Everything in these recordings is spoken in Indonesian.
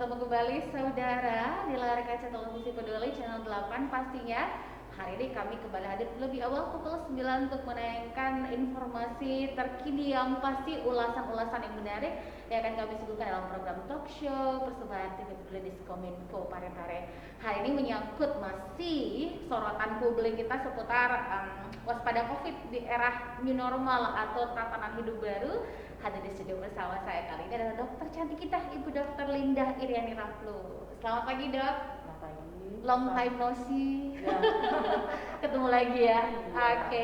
bertemu kembali saudara di layar kaca televisi Peduli channel 8 pastinya. Hari ini kami kembali hadir lebih awal pukul 9 untuk menayangkan informasi terkini yang pasti ulasan-ulasan yang menarik yang akan kami suguhkan dalam program talk show persembahan TV Peduli Diskominfo Parepare. Hari ini menyangkut masih sorotan publik kita seputar waspada COVID di era new normal atau tatanan hidup baru. Hadir di studio bersama saya kali ini adalah dokter cantik kita, Ibu Dokter Linda Iriani Raflu. Selamat pagi, Dok. Selamat pagi. Long time no see. Ya. Ketemu lagi ya. Iya. Oke.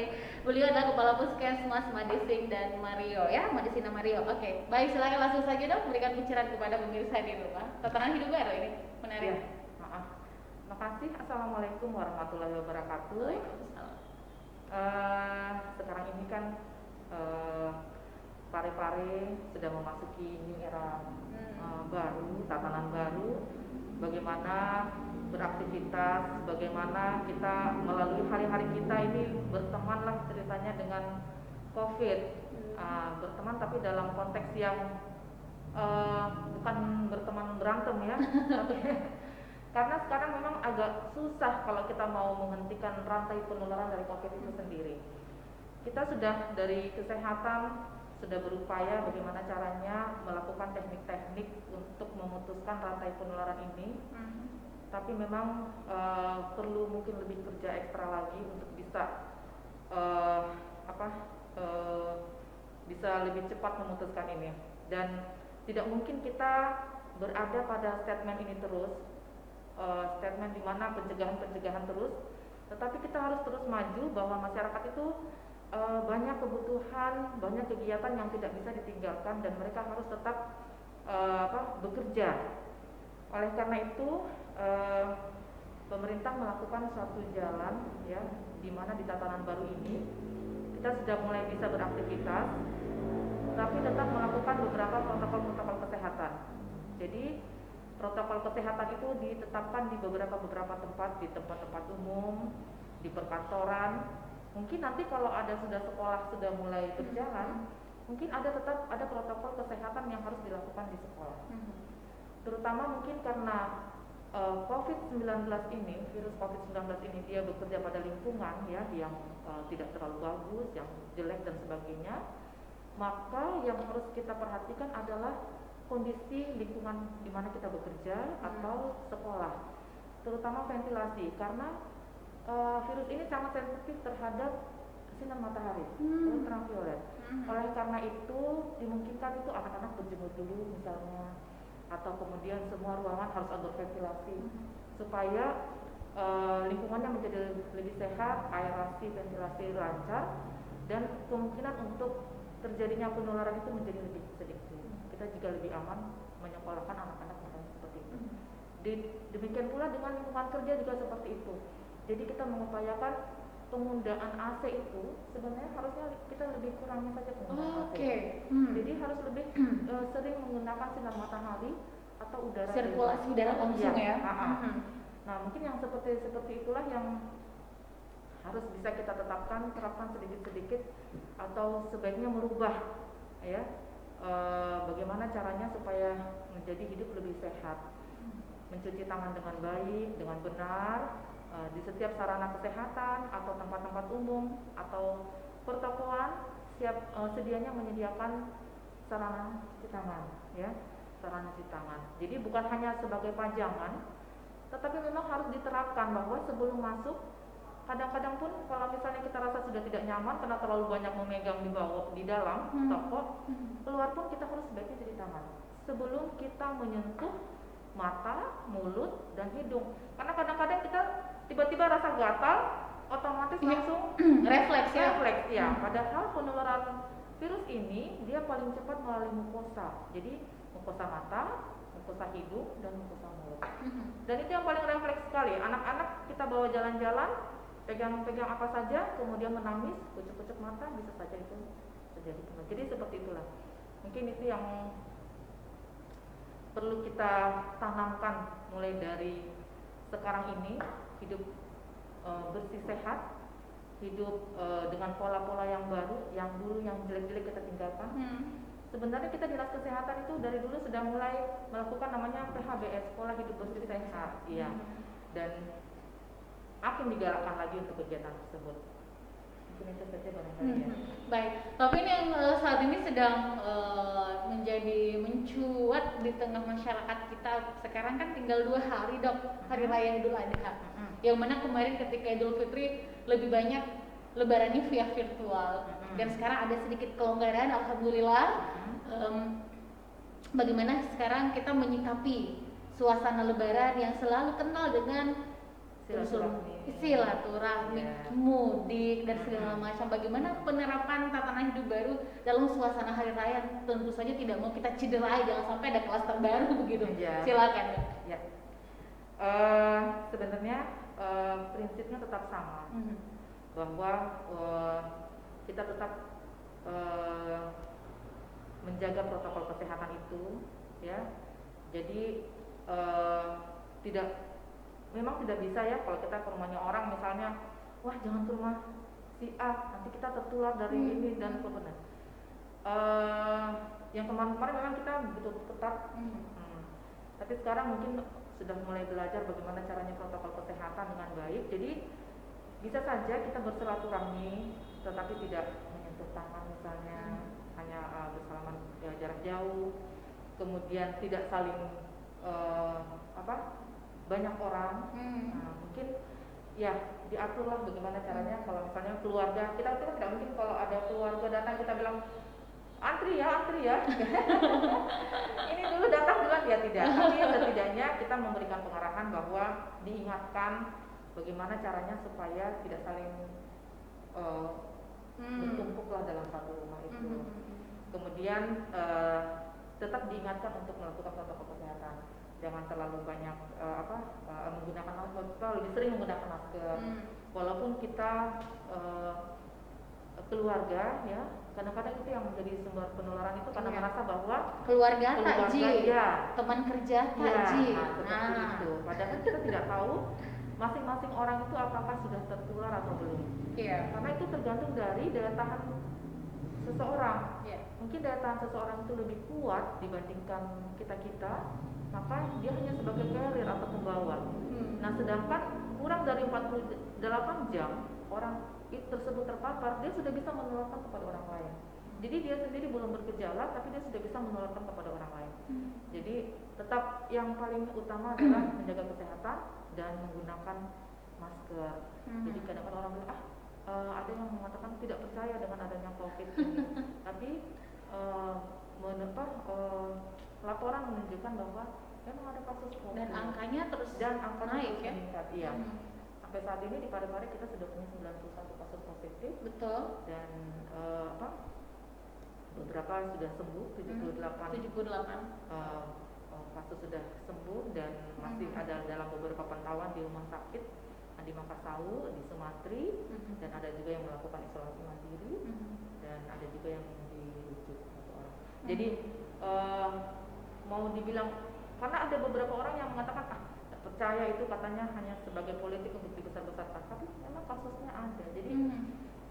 Beliau adalah Kepala Puskesmas Madising dan Mario ya, Madisina Mario. Oke. Baik, silakan langsung saja, Dok, berikan pencerahan kepada pemirsa di rumah. Tatanan hidup baru ini menarik. Ya. Maaf. Makasih. Assalamualaikum warahmatullahi wabarakatuh. Waalaikumsalam. Sekarang ini kan Parepare sudah memasuki new era baru, tatanan baru. Bagaimana beraktivitas, bagaimana kita melalui hari-hari kita ini berteman lah ceritanya dengan COVID. Berteman tapi dalam konteks yang bukan berteman berantem ya, tapi karena sekarang memang agak susah kalau kita mau menghentikan rantai penularan dari COVID itu sendiri. Kita sudah dari kesehatan sudah berupaya bagaimana caranya melakukan teknik-teknik untuk memutuskan rantai penularan ini. Tapi memang perlu mungkin lebih kerja ekstra lagi untuk bisa bisa lebih cepat memutuskan ini. Dan tidak mungkin kita berada pada statement ini terus, statement di mana pencegahan terus, tetapi kita harus terus maju bahwa masyarakat itu banyak kebutuhan, banyak kegiatan yang tidak bisa ditinggalkan dan mereka harus tetap bekerja. Oleh karena itu pemerintah melakukan suatu jalan ya, di mana di tatanan baru ini kita sudah mulai bisa beraktivitas, tapi tetap melakukan beberapa protokol kesehatan. Jadi protokol kesehatan itu ditetapkan di beberapa tempat, di tempat-tempat umum, di perkantoran. Mungkin nanti kalau sudah sekolah sudah mulai berjalan, mungkin tetap ada protokol kesehatan yang harus dilakukan di sekolah. Terutama mungkin karena COVID-19 ini, virus COVID-19 ini dia bekerja pada lingkungan ya yang tidak terlalu bagus, yang jelek dan sebagainya. Maka yang harus kita perhatikan adalah kondisi lingkungan di mana kita bekerja atau sekolah, terutama ventilasi, karena virus ini sangat sensitif terhadap sinar matahari, ultraviolet. Oleh karena itu dimungkinkan itu anak-anak berjemur dulu misalnya, atau kemudian semua ruangan harus ada ventilasi supaya lingkungannya menjadi lebih sehat, aerasi, ventilasi lancar, dan kemungkinan untuk terjadinya penularan itu menjadi lebih sedikit. Kita juga lebih aman menyekolahkan anak-anak misalnya seperti itu. Demikian pula dengan lingkungan kerja juga seperti itu. Jadi kita mengupayakan penggunaan AC itu sebenarnya harusnya kita lebih kurangi saja penggunaan AC. Jadi harus lebih sering menggunakan sinar matahari atau udara, sirkulasi udara langsung ya. Nah, mungkin yang seperti itulah yang harus bisa kita terapkan sedikit-sedikit, atau sebaiknya merubah ya bagaimana caranya supaya menjadi hidup lebih sehat, mencuci tangan dengan baik, dengan benar, di setiap sarana kesehatan atau tempat-tempat umum atau pertokoan sedianya menyediakan sarana cuci tangan ya, sarana cuci tangan. Jadi bukan hanya sebagai pajangan, tetapi memang harus diterapkan bahwa sebelum masuk, kadang-kadang pun kalau misalnya kita rasa sudah tidak nyaman karena terlalu banyak memegang di dalam toko, keluar pun kita harus sebaiknya cuci tangan sebelum kita menyentuh mata, mulut, dan hidung. Karena kadang-kadang kita tiba-tiba rasa gatal, otomatis langsung refleks ya. Padahal penularan virus ini dia paling cepat melalui mukosa. Jadi mukosa mata, mukosa hidung, dan mukosa mulut. Dan itu yang paling refleks sekali. Anak-anak kita bawa jalan-jalan, pegang-pegang apa saja, kemudian menangis, kucuk-kucuk mata, bisa saja itu terjadi. Jadi seperti itulah. Mungkin itu yang perlu kita tanamkan mulai dari sekarang ini, hidup bersih sehat, hidup dengan pola-pola yang baru, yang dulu yang jelek-jelek kita tinggalkan. sebenarnya kita Dinas Kesehatan itu dari dulu sudah mulai melakukan namanya PHBS, pola hidup bersih sehat, iya. Dan makin digalakkan lagi untuk kegiatan tersebut. Mungkin itu saja barangkali ya. Baik, tapi ini yang saat ini sedang menjadi mencuat di tengah masyarakat kita sekarang kan tinggal 2 hari dok, hari raya Idul Adha. Yang mana kemarin ketika Idul Fitri lebih banyak lebarannya via virtual dan sekarang ada sedikit kelonggaran, alhamdulillah. Bagaimana sekarang kita menyikapi suasana lebaran yang selalu kental dengan silaturahmi, mudik dan segala macam. Bagaimana penerapan tatanan hidup baru dalam suasana hari raya? Tentu saja tidak mau kita cederai, jangan sampai ada klaster baru begitu. Ya. Silakan. Ya. Sebenarnya prinsipnya tetap sama, bahwa kita tetap menjaga protokol kesehatan itu, ya. Jadi memang tidak bisa ya kalau kita ke rumahnya orang misalnya, wah jangan ke rumah si A, nanti kita tertular dari ini dan kemudian. Yang kemarin-kemarin memang kita betul ketat, tapi sekarang mungkin sudah mulai belajar bagaimana caranya protokol kesehatan dengan baik. Jadi bisa saja kita bersilaturahmi, tetapi tidak menyentuh tangan misalnya, hanya bersalaman jarak jauh, kemudian tidak saling banyak orang. Nah, mungkin ya diaturlah bagaimana caranya. Kalau misalnya keluarga kita itu kan tidak mungkin kalau ada keluarga datang kita bilang antri ya ini dulu datang duluan, ya tidak. Tapi setidaknya kita memberikan pengarahan bahwa diingatkan bagaimana caranya supaya tidak saling bertumpuklah dalam satu rumah itu. Kemudian tetap diingatkan untuk melakukan protokol kesehatan. Jangan terlalu banyak menggunakan masker, lebih sering menggunakan masker. Walaupun kita keluarga, ya kadang-kadang itu yang menjadi sumber penularan itu karena merasa bahwa keluarga takji, ya, teman kerja takji. Seperti itu. Padahal kita tidak tahu masing-masing orang itu apakah sudah tertular atau belum. Karena itu tergantung dari daya tahan seseorang. Mungkin daya tahan seseorang itu lebih kuat dibandingkan kita, maka dia hanya sebagai carrier atau pembawa. Nah, sedangkan kurang dari 48 jam orang tersebut terpapar, dia sudah bisa menularkan kepada orang lain. Jadi dia sendiri belum bergejala, tapi dia sudah bisa menularkan kepada orang lain. Jadi tetap yang paling utama adalah menjaga kesehatan dan menggunakan masker. Jadi kadang-kadang orang bilang, ada yang mengatakan tidak percaya dengan adanya COVID ini. Tapi laporan menunjukkan bahwa memang ada kasus COVID dan angkanya terus naik ya. meningkat. Sampai saat ini di Parepare kita sudah punya 91 kasus positif. Betul. Dan beberapa sudah sembuh, 78 kasus sudah sembuh dan masih ada dalam beberapa pantauan di rumah sakit di Makassau, di Sumatri, dan ada juga yang melakukan isolasi mandiri, dan ada juga yang dirujuk satu orang. Jadi mau dibilang, karena ada beberapa orang yang mengatakan percaya itu katanya hanya sebagai politik untuk dibesar-besarkan, tapi memang kasusnya ada. Jadi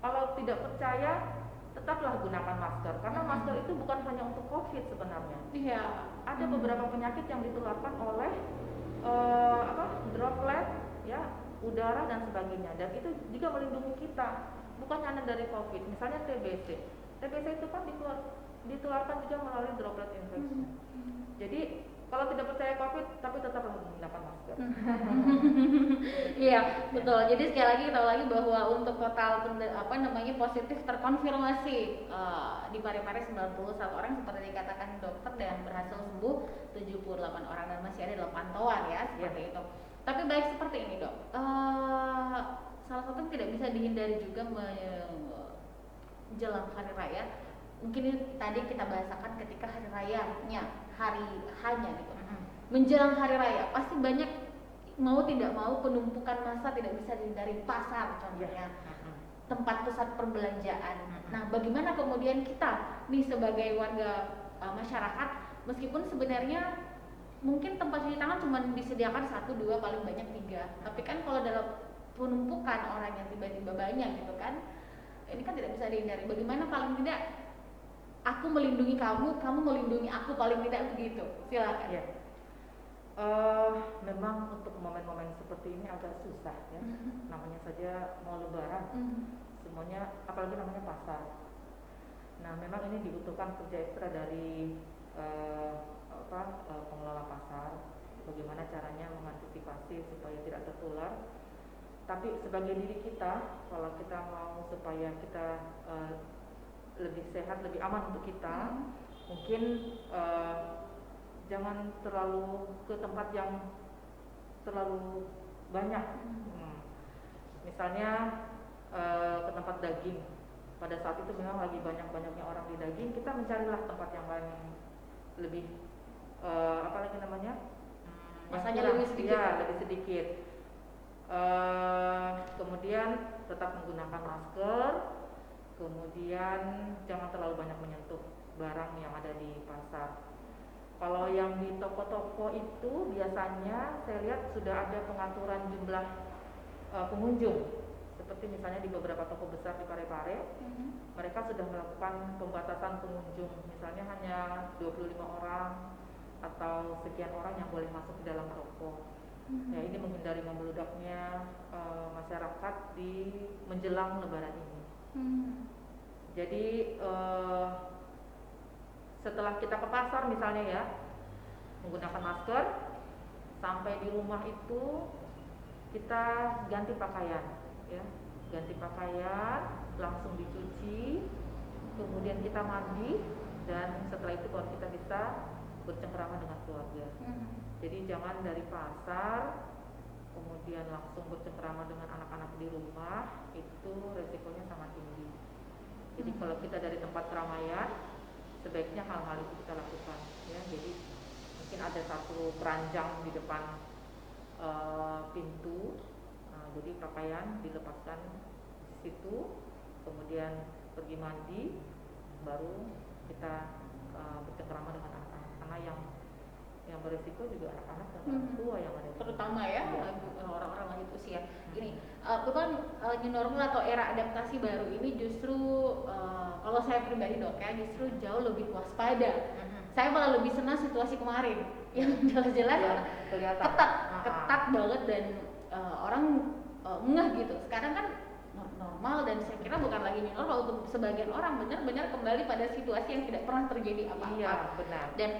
kalau tidak percaya, tetaplah gunakan masker, karena masker itu bukan hanya untuk COVID sebenarnya. Ada beberapa penyakit yang ditularkan oleh droplet, ya, udara dan sebagainya, dan itu juga melindungi kita, bukan hanya dari COVID. Misalnya TBC itu kan ditularkan juga melalui droplet infection. Jadi kalau tidak percaya COVID, tapi tetap menggunakan masker. Iya, betul. Jadi sekali lagi kita lagi bahwa untuk total positif terkonfirmasi di Parepare 91 orang seperti dikatakan dokter, dan berhasil sembuh 78 orang, dan masih ada dalam pantauan ya seperti itu. Tapi baik, seperti ini dok, salah satu yang tidak bisa dihindari juga menjelang hari raya. Mungkin ini tadi kita bahasakan ketika hari rayanya, hari hanya gitu. Menjelang hari raya pasti banyak, mau tidak mau, penumpukan massa tidak bisa dihindari. Pasar contohnya, tempat pusat perbelanjaan. Nah, bagaimana kemudian kita nih sebagai warga masyarakat, meskipun sebenarnya mungkin tempat cuci tangan cuma disediakan 1, 2, paling banyak 3, tapi kan kalau dalam penumpukan orang yang tiba-tiba banyak gitu kan, ini kan tidak bisa dihindari. Bagaimana paling tidak aku melindungi kamu, kamu melindungi aku, paling tidak begitu. Silakan. Ya. Memang untuk momen-momen seperti ini agak susah ya. Namanya saja mau lebaran, semuanya, apalagi namanya pasar. Nah, memang ini dibutuhkan kerja ekstra dari pengelola pasar. Bagaimana caranya mengantisipasi supaya tidak tertular. Tapi sebagai diri kita, kalau kita mau supaya kita lebih sehat, lebih aman untuk kita, mungkin jangan terlalu ke tempat yang terlalu banyak. Misalnya ke tempat daging. Pada saat itu memang lagi banyak-banyaknya orang di daging, kita mencarilah tempat yang lain lebih masanya lebih sedikit. Ya, lebih sedikit. Kemudian tetap menggunakan masker. Kemudian jangan terlalu banyak menyentuh barang yang ada di pasar. Kalau yang di toko-toko itu biasanya saya lihat sudah ada pengaturan jumlah pengunjung. Seperti misalnya di beberapa toko besar di Parepare, mereka sudah melakukan pembatasan pengunjung. Misalnya hanya 25 orang atau sekian orang yang boleh masuk ke dalam toko. Ya, ini menghindari membeludaknya masyarakat di menjelang Lebaran ini. Jadi setelah kita ke pasar misalnya ya, menggunakan masker, sampai di rumah itu kita ganti pakaian ya, langsung dicuci, kemudian kita mandi, dan setelah itu baru kita bisa bercengkrama dengan keluarga. Jadi jangan dari pasar kemudian langsung bercengkrama dengan anak-anak di rumah, itu resikonya sangat tinggi. Jadi kalau kita dari tempat keramaian, sebaiknya hal-hal itu kita lakukan ya. Jadi mungkin ada satu keranjang di depan pintu, jadi pakaian dilepaskan di situ, kemudian pergi mandi, baru kita bercengkrama dengan anak-anak, karena yang berisiko juga anak-anak dan orang tua yang ada di terutama ya, orang-orang lanjut usia. Gini, beban new normal atau era adaptasi baru ini justru kalau saya pribadi Dok ya, justru jauh lebih waspada. Saya malah lebih senang situasi kemarin yang jelas-jelas ketat banget dan orang ngeh gitu. Sekarang kan normal, dan saya kira bukan lagi new normal untuk sebagian orang, benar-benar kembali pada situasi yang tidak pernah terjadi apa-apa. Iya, benar. Dan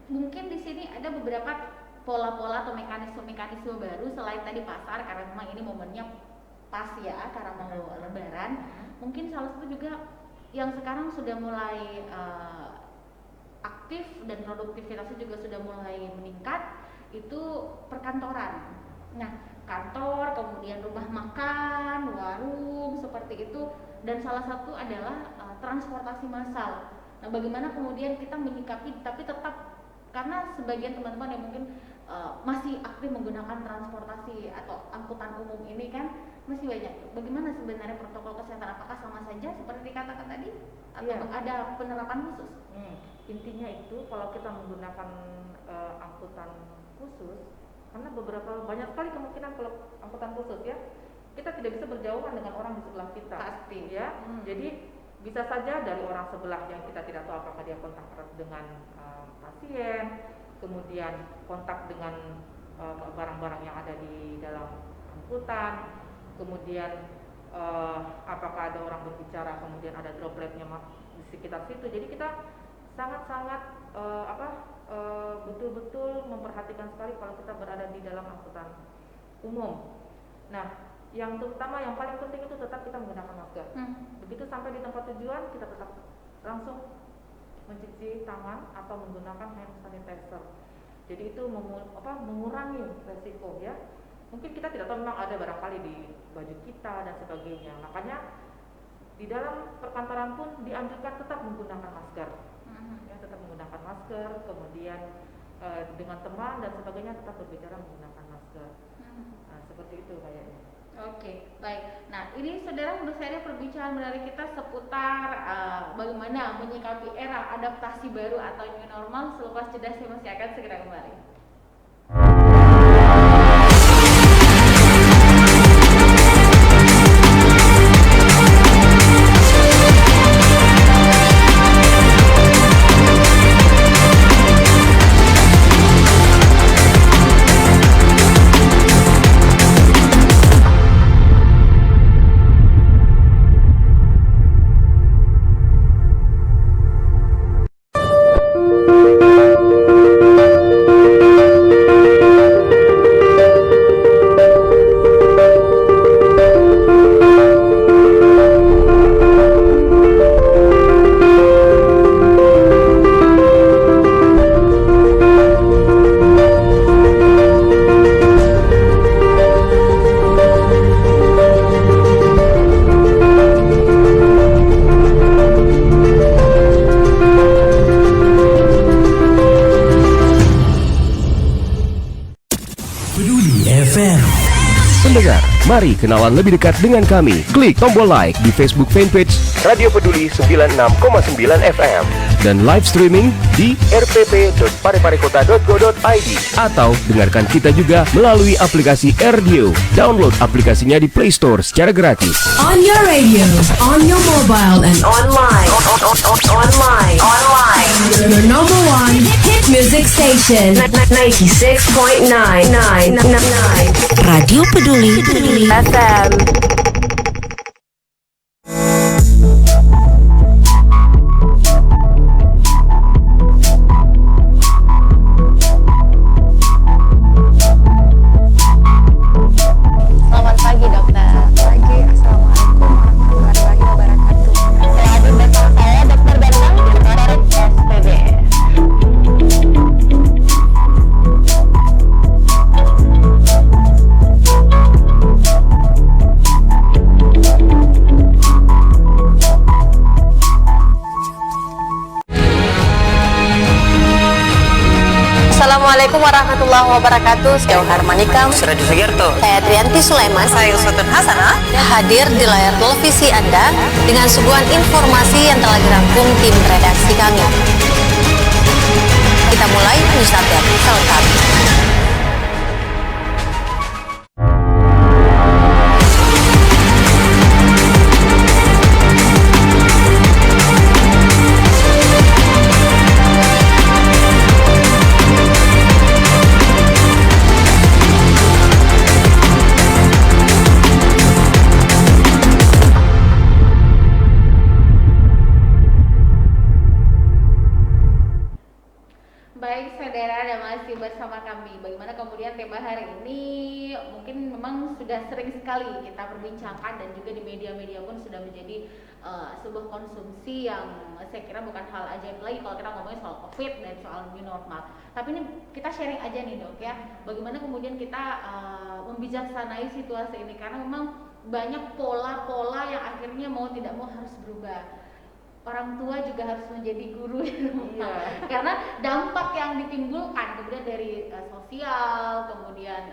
mungkin di sini ada beberapa pola-pola atau mekanisme baru selain tadi pasar, karena memang ini momennya pas ya, karena mau Lebaran. Mungkin salah satu juga yang sekarang sudah mulai aktif dan produktivitasnya juga sudah mulai meningkat, itu perkantoran. Nah, kantor, kemudian rumah makan, warung, seperti itu, dan salah satu adalah transportasi massal. Nah, bagaimana kemudian kita menyikapi, tapi tetap, karena sebagian teman-teman yang mungkin masih aktif menggunakan transportasi atau angkutan umum ini kan masih banyak. Bagaimana sebenarnya protokol kesehatan, apakah sama saja seperti dikatakan tadi atau ada penerapan khusus? Intinya itu kalau kita menggunakan angkutan khusus, karena banyak sekali kemungkinan kalau angkutan khusus ya, kita tidak bisa berjauhan dengan orang di sebelah kita. Pasti ya. Jadi bisa saja dari orang sebelah yang kita tidak tahu apakah dia kontak erat dengan pasien, kemudian kontak dengan barang-barang yang ada di dalam angkutan, kemudian apakah ada orang berbicara, kemudian ada dropletnya di sekitar situ. Jadi kita sangat-sangat betul-betul memperhatikan sekali kalau kita berada di dalam angkutan umum. Nah, yang terutama yang paling penting itu tetap kita menggunakan masker. Begitu sampai di tempat tujuan, kita tetap langsung mencuci tangan atau menggunakan hand sanitizer. Jadi itu mengurangi resiko ya. Mungkin kita tidak tahu, memang ada barangkali di baju kita dan sebagainya. Makanya di dalam perkantoran pun dianjurkan tetap menggunakan masker. Ya, tetap menggunakan masker, kemudian dengan teman dan sebagainya tetap berbicara menggunakan masker. Nah, seperti itu kayaknya. Oke, baik. Nah, ini saudara misalnya perbincangan dari kita seputar bagaimana menyikapi era adaptasi baru atau new normal. Selepas jeda saya masih akan segera kembali. FM. Pendengar, mari kenalan lebih dekat dengan kami. Klik tombol like di Facebook fanpage Radio Peduli 96,9 FM dan live streaming di rpp.pareparekota.go.id atau dengarkan kita juga melalui aplikasi RDio. Download aplikasinya di Play Store secara gratis. On your radio, on your mobile, and online. Your number one hit music station. 96.9. Radio Peduli FM. Selamat pagi dokter. Pagi, assalamualaikum warahmatullahi wabarakatuh. Selamat bersama saya Dokter Danang dari SPD. Assalamualaikum warahmatullahi wabarakatuh. Saya Harmanikam. Suradi Sugierto. Saya Trianti Sulaiman. Saya Uswatun Hasanah. Hadir di layar televisi Anda dengan suguhan informasi yang telah dirangkum tim redaksi kami. Kita mulai news update selengkapnya. Baik saudara, dan masih bersama kami. Bagaimana kemudian tema hari ini mungkin memang sudah sering sekali kita perbincangkan dan juga di media-media pun sudah menjadi sebuah konsumsi yang saya kira bukan hal ajaib lagi kalau kita ngomongin soal COVID dan soal new normal. Tapi ini kita sharing aja nih dok ya, bagaimana kemudian kita membijaksanai situasi ini karena memang banyak pola-pola yang akhirnya mau tidak mau harus berubah. Orang tua juga harus menjadi guru di rumah, karena dampak yang ditimbulkan kemudian dari sosial, kemudian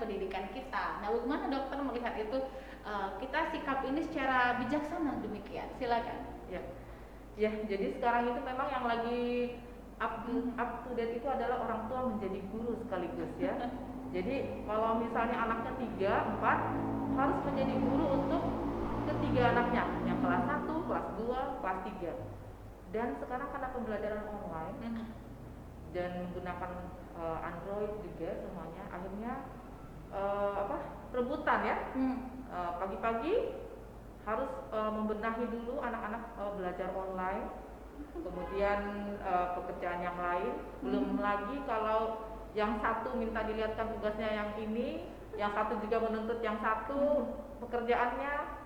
pendidikan kita. Nah, bagaimana dokter melihat itu? Kita sikap ini secara bijaksana demikian. Silakan. Ya, jadi sekarang itu memang yang lagi up to date itu adalah orang tua menjadi guru sekaligus ya. Jadi kalau misalnya anaknya 3, 4 harus menjadi guru untuk ketiga anaknya, yang kelas 1, kelas 2, kelas 3. Dan sekarang karena pembelajaran online dan menggunakan Android juga semuanya, akhirnya rebutan ya. Pagi-pagi harus membenahi dulu anak-anak belajar online, kemudian pekerjaan yang lain, belum lagi kalau yang satu minta dilihatkan tugasnya yang ini, yang satu juga menuntut yang satu pekerjaannya,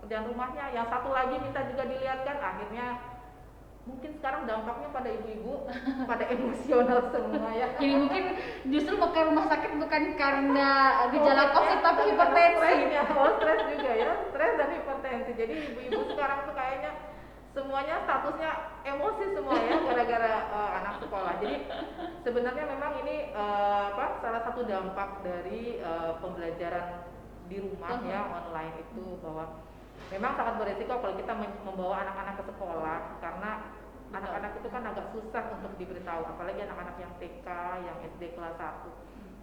pekerjaan rumahnya, yang satu lagi minta juga dilihatkan. Akhirnya mungkin sekarang dampaknya pada ibu-ibu pada emosional semua ya. Jadi mungkin justru mau ke rumah sakit bukan karena gejala COVID tapi hipertensi. Stres juga ya, stres dan hipertensi. Jadi ibu-ibu sekarang tuh kayaknya semuanya statusnya emosi semua ya gara-gara anak sekolah. Jadi sebenarnya memang ini salah satu dampak dari pembelajaran di rumah ya online itu, bahwa memang sangat beresiko kalau kita membawa anak-anak ke sekolah, karena anak-anak itu kan agak susah untuk diberitahu, apalagi anak-anak yang TK, yang SD kelas 1.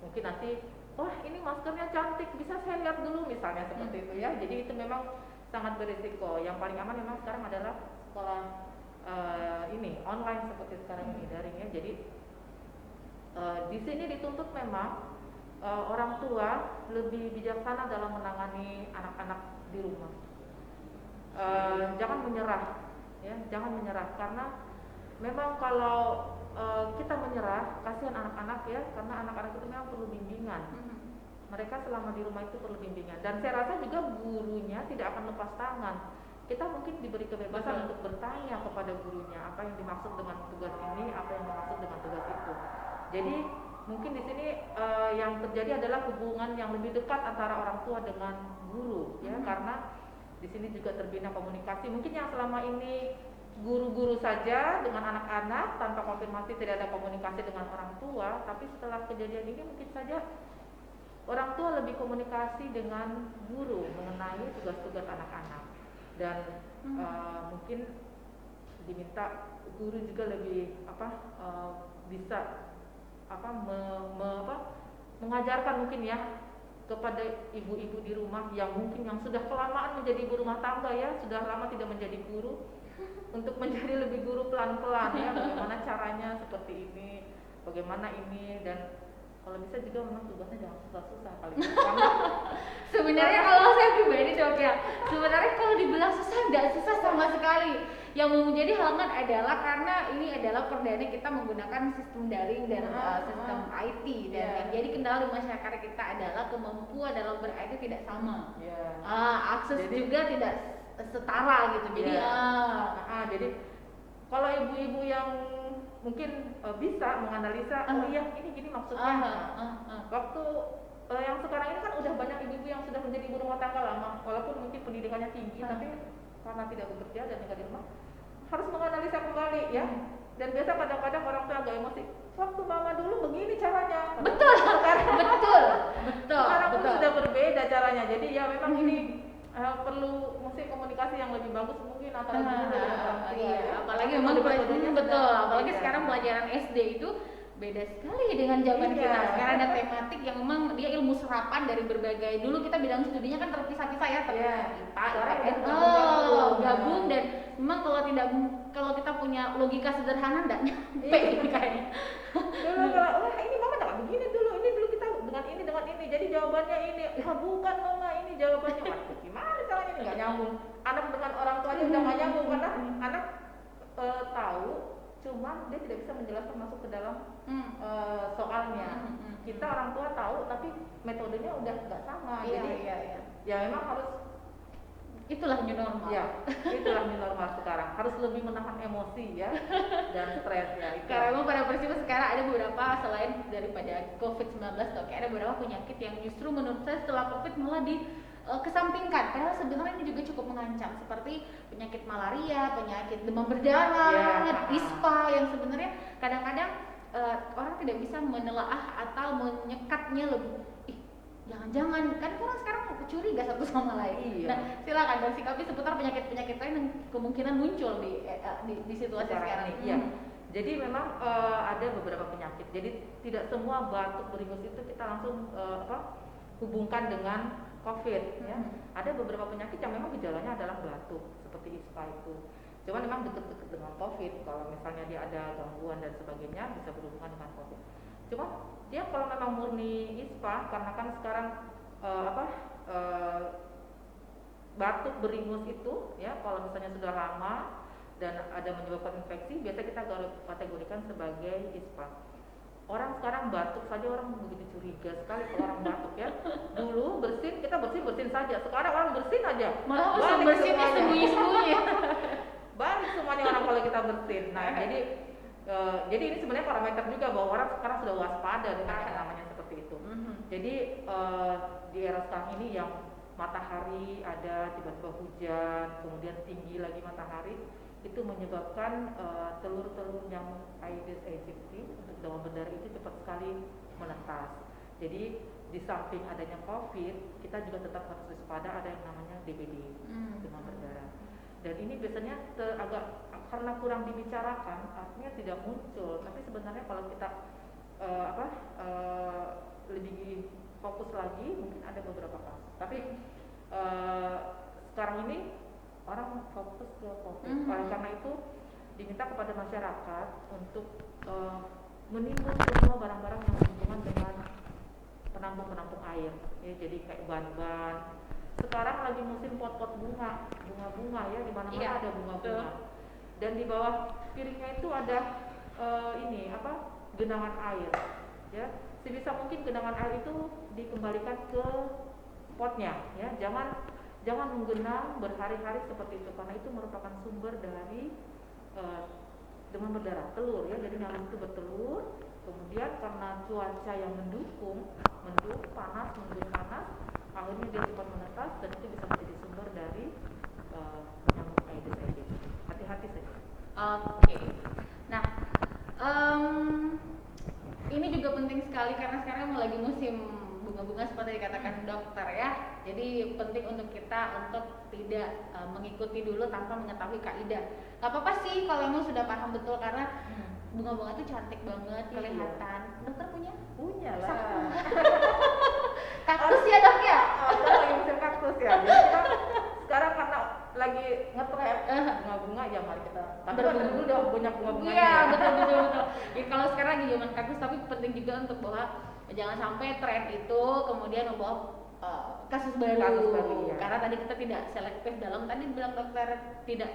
Mungkin nanti, wah ini maskernya cantik, bisa saya lihat dulu misalnya seperti itu ya. Jadi itu memang sangat beresiko. Yang paling aman memang sekarang adalah sekolah ini online seperti sekarang ini, daring ya. Jadi di sini dituntut memang orang tua lebih bijaksana dalam menangani anak-anak di rumah. Jangan menyerah ya, jangan menyerah, karena memang kalau kita menyerah, kasihan anak-anak ya, karena anak-anak itu memang perlu bimbingan. Mereka selama di rumah itu perlu bimbingan, dan saya rasa juga gurunya tidak akan lepas tangan. Kita mungkin diberi kebebasan untuk bertanya kepada gurunya apa yang dimaksud dengan tugas ini, apa yang dimaksud dengan tugas itu. Jadi mungkin di sini yang terjadi adalah hubungan yang lebih dekat antara orang tua dengan guru ya, karena di sini juga terbina komunikasi. Mungkin yang selama ini guru-guru saja dengan anak-anak tanpa konfirmasi, tidak ada komunikasi dengan orang tua. Tapi setelah kejadian ini mungkin saja orang tua lebih komunikasi dengan guru mengenai tugas-tugas anak-anak, dan mungkin diminta guru juga lebih bisa mengajarkan mungkin ya kepada ibu-ibu di rumah yang mungkin yang sudah kelamaan menjadi ibu rumah tangga ya, sudah lama tidak menjadi guru, untuk menjadi lebih guru pelan-pelan ya, bagaimana caranya seperti ini, bagaimana ini, dan kalau bisa juga memang tugasnya jangan susah-susah kali ya. Sebenarnya kalau saya pribadi dok ya, sebenarnya kalau dibilang susah, tidak susah sama sekali. Yang menjadi halangan adalah karena ini adalah perdana kita menggunakan sistem daring dan sistem IT, dan yang jadi kendala di masyarakat kita adalah kemampuan dalam ber-IT tidak sama. Akses juga tidak setara gitu. Jadi jadi kalau ibu-ibu yang mungkin bisa menganalisa, oh iya ini gini maksudnya. Waktu yang sekarang ini kan udah banyak ibu-ibu yang sudah menjadi ibu rumah tangga lama, walaupun mungkin pendidikannya tinggi, tapi karena tidak bekerja dan tinggal di rumah, harus menganalisa kembali ya. Dan biasa kadang-kadang orang tua agak emosi, waktu mama dulu begini caranya. Betul. Sekarang pun sudah berbeda caranya. Jadi ya memang ini perlu mesti komunikasi yang lebih bagus mungkin antara guru dan orang tua. Iya, Ya. apalagi memang apalagi sekarang pelajaran SD itu beda sekali dengan zaman kita. Sekarang ada tematik yang memang dia ilmu serapan dari berbagai, dulu kita bidang studinya kan terpisah-pisah ya, gabung, dan memang kalau kita punya logika sederhana enggak nyampe kayaknya. Dulu kalau wah ini mama enggak begini dulu kita dengan ini jadi jawabannya ini. Bukan mama, ini jawabannya. Waduh, gimana caranya ini enggak nyambung. Anak dengan orang tua aja udah enggak nyambung karena anak tahu, cuman dia tidak bisa menjelaskan masuk ke dalam soalnya. Kita orang tua tahu tapi metodenya udah nggak sama. Jadi ya memang harus, itulah new normal. Ya, itulah new normal sekarang. Harus lebih menahan emosi ya dan stres ya. Karena memang pada prinsipnya sekarang ada beberapa, selain daripada COVID-19 tuh, kayak ada beberapa penyakit yang justru menurut saya setelah COVID malah kesampingkan, padahal sebenarnya ini juga cukup mengancam, seperti penyakit malaria, penyakit demam berdarah, ISPA, yang sebenarnya kadang-kadang orang tidak bisa menelaah atau menyekatnya lebih. Jangan-jangan kan orang sekarang curiga satu sama lain. Nah, silakan dan sikapi seputar penyakit-penyakit lain yang kemungkinan muncul di situasi sekarang ini. Iya. Jadi memang ada beberapa penyakit. Jadi tidak semua batuk beringus itu kita langsung hubungkan dengan COVID ya. Ada beberapa penyakit yang memang gejalanya adalah batuk seperti ISPA itu. Cuman memang deket-deket dengan COVID. Kalau misalnya dia ada gangguan dan sebagainya bisa berhubungan dengan COVID. Cuma dia kalau memang murni ISPA, karena kan sekarang batuk beringus itu ya, kalau misalnya sudah lama dan ada menyebabkan infeksi, biasa kita kategorikan sebagai ISPA. Orang sekarang batuk saja orang begitu curiga sekali kalau orang batuk ya. Dulu kita bersin saja. Sekarang orang bersin aja. Malah bersinnya sembunyi-sembunyi. Balik semuanya orang kalau kita bersin. Nah, jadi ini sebenarnya parameter juga bahwa orang sekarang sudah waspada dengan yang namanya seperti itu. Jadi di era sekarang ini yang matahari ada, tiba-tiba hujan, kemudian tinggi lagi matahari, itu menyebabkan telur-telur nyamuk Aedes aegypti untuk demam berdarah itu cepat sekali menetas. Jadi di samping adanya COVID, kita juga tetap harus waspada, ada yang namanya DBD, demam berdarah. Dan ini biasanya agak karena kurang dibicarakan, artinya tidak muncul. Tapi sebenarnya kalau kita lebih fokus lagi, mungkin ada beberapa kasus. Tapi sekarang ini orang fokus ke COVID. Karena itu diminta kepada masyarakat untuk menimbun semua barang-barang yang berhubungan dengan penampung air. Ya, jadi kayak ban-ban. Sekarang lagi musim pot-pot bunga ya, di mana-mana ada bunga-bunga. Dan di bawah piringnya itu ada genangan air. Ya, sebisa mungkin genangan air itu dikembalikan ke potnya. Ya, jangan menggenang berhari-hari seperti itu, karena itu merupakan sumber dari demam berdarah, telur ya. Jadi nyamuk itu bertelur, kemudian karena cuaca yang mendung panas, akhirnya dia cepat menetas dan itu bisa menjadi sumber dari nyamuk Aedes aegypti. Hati-hati saja. Oke. Nah, ini juga penting sekali karena sekarang lagi musim bunga-bunga seperti dikatakan dokter ya. Jadi penting untuk kita untuk tidak mengikuti dulu tanpa mengetahui kaidah. Gak apa-apa sih kalau emang sudah paham betul karena bunga-bunga itu cantik banget kelihatan. Dokter punya? Punya lah. Kaktus ya dok ya? Kita lagi musim kaktus ya. Jadi kita sekarang karena lagi ngetren bunga-bunga ya mari kita. Tapi kan dulu udah banyak bunga-bunganya. Iya betul. Ya kalau sekarang lagi zaman kaktus tapi penting juga untuk bahwa jangan sampai tren itu kemudian membawa kasus baru. Iya. Karena tadi kita tidak selektif dalam tadi bilang dokter tidak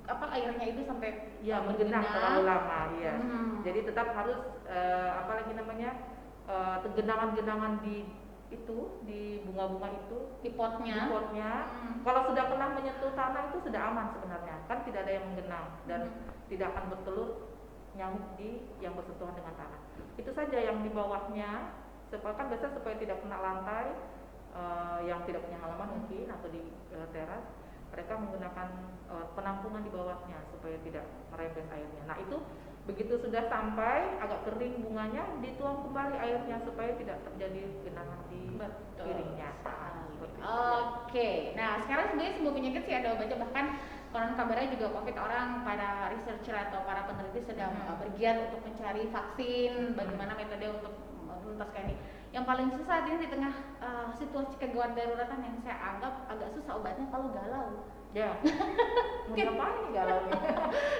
airnya itu sampai Ya menggenang terlalu lama ya. Hmm. Jadi tetap harus genangan-genangan di bunga-bunga itu di potnya. Kalau sudah pernah menyentuh tanah itu sudah aman sebenarnya, kan tidak ada yang menggenang dan tidak akan bertelur nyamuk di yang bersentuhan dengan tanah. Itu saja yang di bawahnya, supaya tidak kena lantai, yang tidak punya halaman mungkin atau di teras, mereka menggunakan penampungan di bawahnya supaya tidak merembes airnya. Nah itu begitu sudah sampai agak kering bunganya, dituang kembali airnya supaya tidak terjadi genangan di piringnya. Oke, nah sekarang sebenarnya semua penyakit sih ada obatnya, bahkan konon kabarnya juga COVID orang para researcher atau para peneliti sedang bergiat untuk mencari vaksin, bagaimana metode untuk menuntaskan ini. Yang paling susah ini di tengah situasi kegawat daruratan yang saya anggap agak susah obatnya kalau galau. Ya, mau ngapain nih galau nih?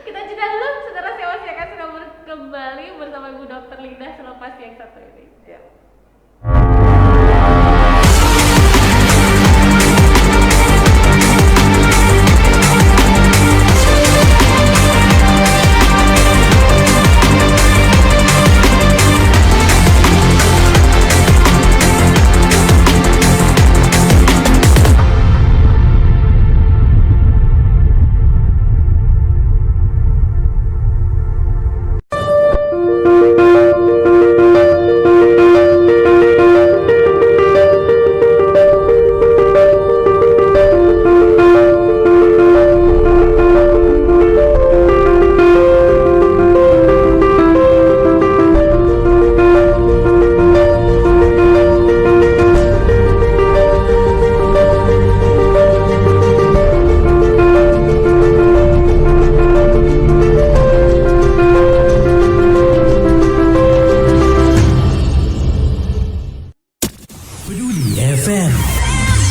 Kita jeda dulu, saudara, saya masih akan segera kembali bersama Ibu Dr. Linda selepas yang satu ini. Ya.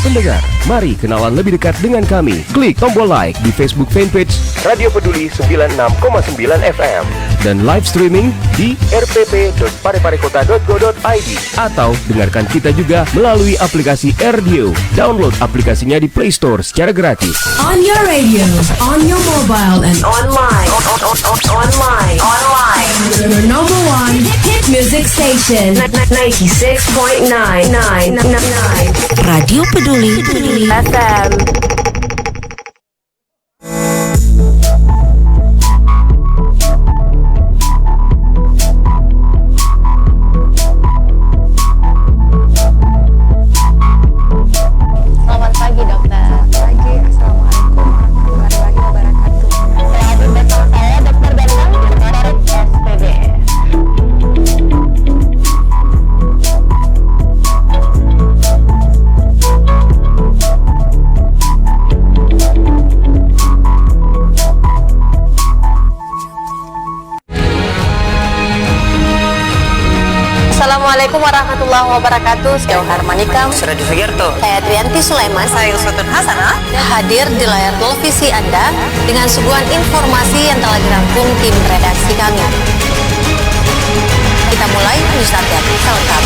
Pendengar, mari kenalan lebih dekat dengan kami. Klik tombol like di Facebook fanpage Radio Peduli 96,9 FM dan live streaming di rpp.pareparekota.go.id atau dengarkan kita juga melalui aplikasi RDio. Download aplikasinya di Play Store secara gratis. On your radio, on your mobile, and online. Online. Your number one hit music station. 96.9. Radio Peduli FM. Selamat pagi dokter. Selamat pagi. Assalamualaikum warahmatullahi wabarakatuh. Hadir bersama saya Dokter Danang dari SPBS. Assalamualaikum warahmatullahi wabarakatuh. Saya Harmanikam. Suradi Sugiarto. Saya Trianti Sulaiman. Saya Uswatun Hasanah. Hadir di layar televisi Anda dengan suguhan informasi yang telah dirangkum tim redaksi kami. Kita mulai news update selengkap.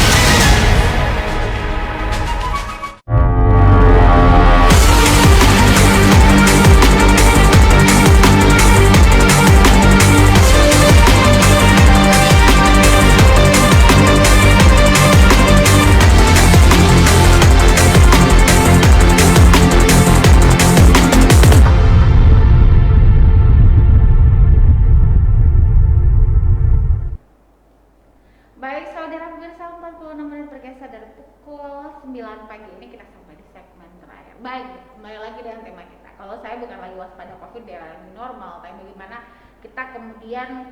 Baik saudara pemirsa, 46 menit bergeser dari pukul 9 pagi ini kita sampai di segmen terakhir. Baik, kembali lagi dengan tema kita. Kalau saya bukan lagi waspada COVID di era new normal, tapi bagaimana kita kemudian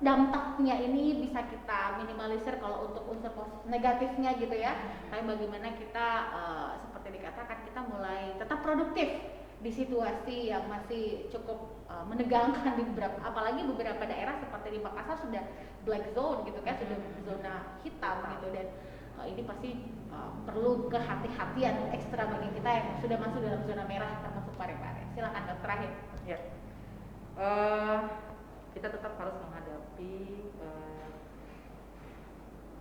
dampaknya ini bisa kita minimalisir kalau untuk unsur negatifnya gitu ya. Tapi bagaimana kita seperti dikatakan kita mulai tetap produktif di situasi yang masih cukup menegangkan di apalagi beberapa daerah seperti di Makassar sudah black zone gitu kan, sudah zona hitam gitu, dan ini pasti perlu kehati-hatian ekstra bagi kita yang sudah masuk dalam zona merah termasuk Parepare. Silakan Dok, terakhir. Ya. Kita tetap harus menghadapi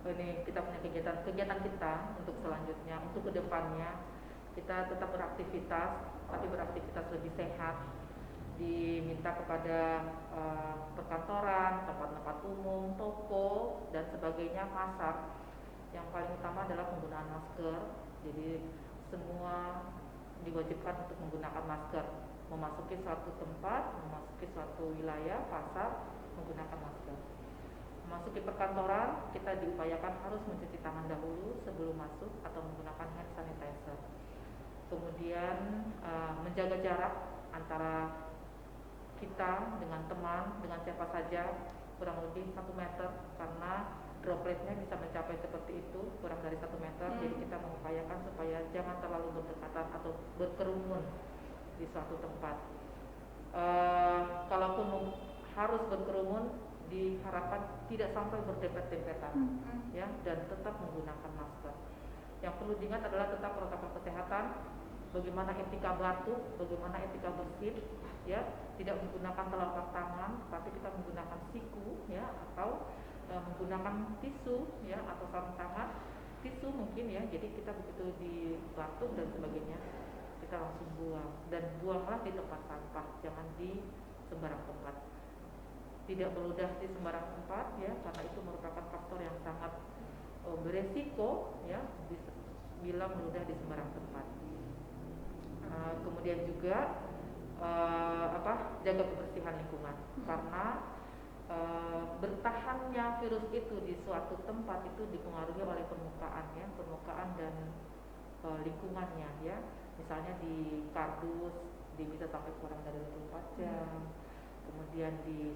ini kita punya kegiatan kita untuk selanjutnya, untuk kedepannya kita tetap beraktivitas, tapi beraktivitas lebih sehat. Diminta kepada perkantoran, tempat-tempat umum, toko dan sebagainya, pasar. Yang paling utama adalah penggunaan masker. Jadi semua diwajibkan untuk menggunakan masker. Memasuki suatu tempat, memasuki suatu wilayah, pasar, menggunakan masker. Memasuki perkantoran, kita diupayakan harus mencuci tangan dahulu sebelum masuk atau menggunakan hand sanitizer. Kemudian menjaga jarak antara kita dengan teman, dengan siapa saja, kurang lebih 1 meter, karena dropletnya bisa mencapai seperti itu, kurang dari 1 meter. Jadi kita mengupayakan supaya jangan terlalu berdekatan atau berkerumun di suatu tempat. Kalaupun harus berkerumun, diharapkan tidak sampai berdempet-dempetan, ya, dan tetap menggunakan masker. Yang perlu diingat adalah tetap protokol kesehatan, bagaimana etika batuk, bagaimana etika bersin, ya, tidak menggunakan telapak tangan, tapi kita menggunakan siku, ya, atau menggunakan tisu, ya, atau sarung tangan, tisu mungkin, ya. Jadi kita begitu dibatuk dan sebagainya, kita langsung buang, dan buanglah di tempat sampah, jangan di sembarang tempat. Tidak meludah di sembarang tempat, ya, karena itu merupakan faktor yang sangat beresiko, ya, bila meludah di sembarang tempat. Kemudian juga jaga kebersihan lingkungan, karena bertahannya virus itu di suatu tempat itu dipengaruhi oleh permukaan, ya, permukaan dan lingkungannya, ya. Misalnya di kardus dia bisa sampai kurang dari 24 jam. Kemudian di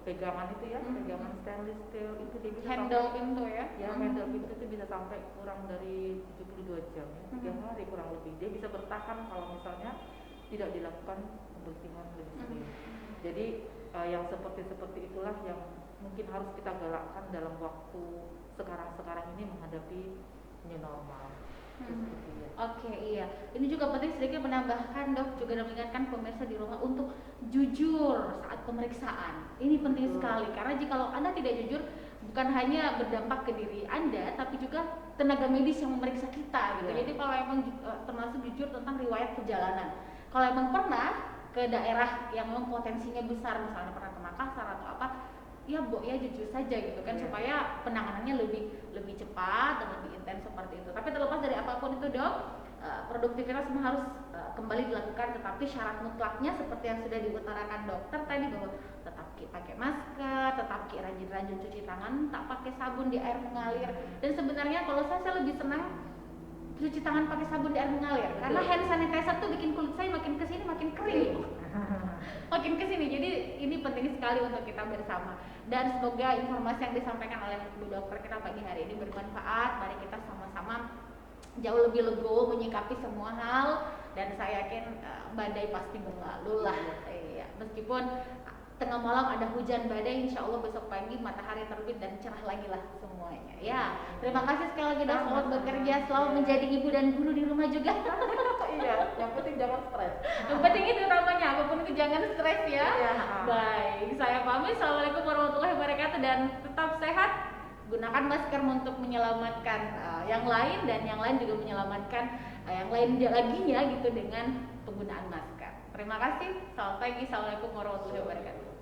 pegangan itu, ya, pegangan stainless steel itu dia bisa Handle pintu, ya. Handle pintu itu bisa sampai kurang dari 72 jam, ya, 3 hari kurang lebih. Dia bisa bertahan kalau misalnya tidak dilakukan pembersihan lebih sering. Jadi yang seperti itulah yang mungkin harus kita galakkan dalam waktu sekarang ini menghadapi new normal. Oke, iya. Ini juga penting sedikit menambahkan, Dok, juga mengingatkan pemirsa di rumah untuk jujur saat pemeriksaan. Ini penting sekali, karena jikalau Anda tidak jujur, bukan hanya berdampak ke diri Anda, tapi juga tenaga medis yang memeriksa kita, gitu. Jadi kalau emang termasuk jujur tentang riwayat perjalanan. Kalau emang pernah ke daerah yang memang potensinya besar, misalnya pernah ke Makassar atau apa, ya jujur saja gitu kan, supaya penanganannya lebih cepat dan lebih intens seperti itu. Tapi terlepas dari apapun itu, Dok, produktivitas semua harus kembali dilakukan, tetapi syarat mutlaknya seperti yang sudah diutarakan dokter tadi, bahwa tetap pakai masker, tetap rajin-rajin cuci tangan, tak pakai sabun di air mengalir. Dan sebenarnya kalau saya lebih senang cuci tangan pakai sabun di air mengalir. Betul. Karena hand sanitizer tuh bikin kulit saya makin kesini makin kering. Makin kesini. Jadi ini penting sekali untuk kita bersama. Dan semoga informasi yang disampaikan oleh Bu Dokter kita pagi hari ini bermanfaat. Mari kita sama-sama jauh lebih legowo menyikapi semua hal, dan saya yakin badai pasti berlalu lah. Iya. Meskipun tengah malam ada hujan badai, insya Allah besok pagi matahari terbit dan cerah lagi lah semuanya. Ya, terima kasih sekali lagi, Dok. Selamat bekerja, selamat menjadi ibu dan guru di rumah juga. Iya, yang penting jangan stres. Yang penting itu namanya, apapun itu jangan stres, ya. Baik, saya pamit. Assalamualaikum warahmatullahi wabarakatuh, dan tetap sehat. Gunakan masker untuk menyelamatkan yang lain, dan yang lain juga menyelamatkan yang lain laginya gitu dengan penggunaan masker. Terima kasih. Selamat pagi. Assalamualaikum warahmatullahi wabarakatuh.